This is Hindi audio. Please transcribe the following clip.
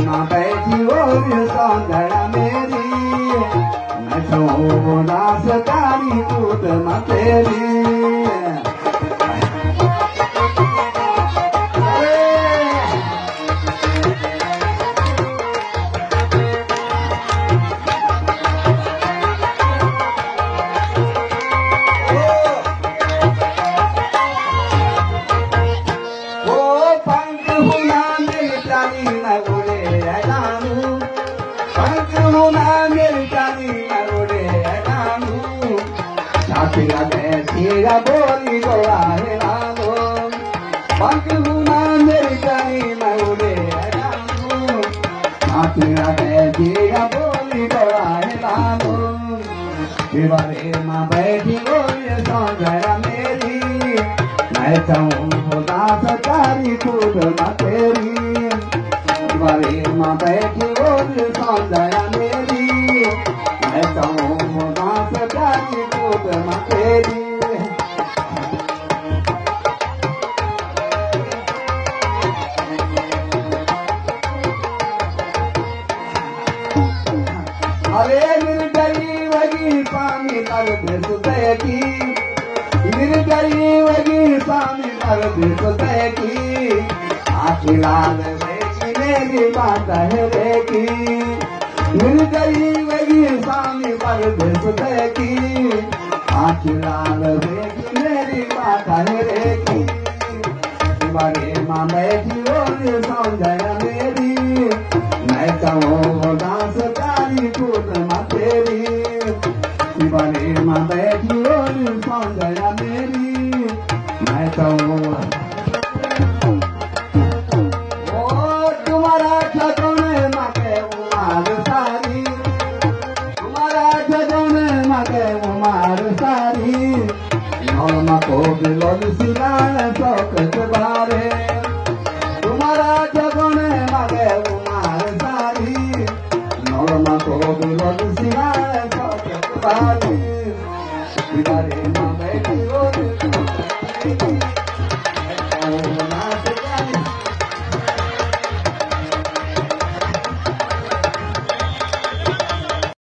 माँ बैठी और सौंदड़ा मेरी नचो दास कारी कूद माँ तेरी बोली गोड़ा है लालो पंखुना मेरी जानी मऊले लालो आतिरा बैठिया बोली गोड़ा है लालो दीवारे माँ बैठी बोली सौंदर्य मेरी मैं चाहूँ दास कारी कूद माँ तेरी दीवारे माँ बैठी बोली सौंदर्य मेरी मैं चाहूँ दास कारी कूद माँ तेरी अरे निर्दयी वगी स्वामी दर्द सुदय की निर्दयी वगी स्वामी दर्द सुदय की आखिलाल बेची मेरी बात है रे की निर्दयी वगी स्वामी दर्द सुदय की आखिलाल बेची मेरी बात है रे की बड़े माँ बैठी और सौंदर्य मेरी मैं कहूँ दास कूद माँ तेरी बड़े माँ बैठी और सौंदर्य मेरी मैं कहूँ तुम्हारा ठगन माँ के उमार सारी तुम्हारा ठगन माँ के उमार सारी माँ को बिलोल सिला शौक बारे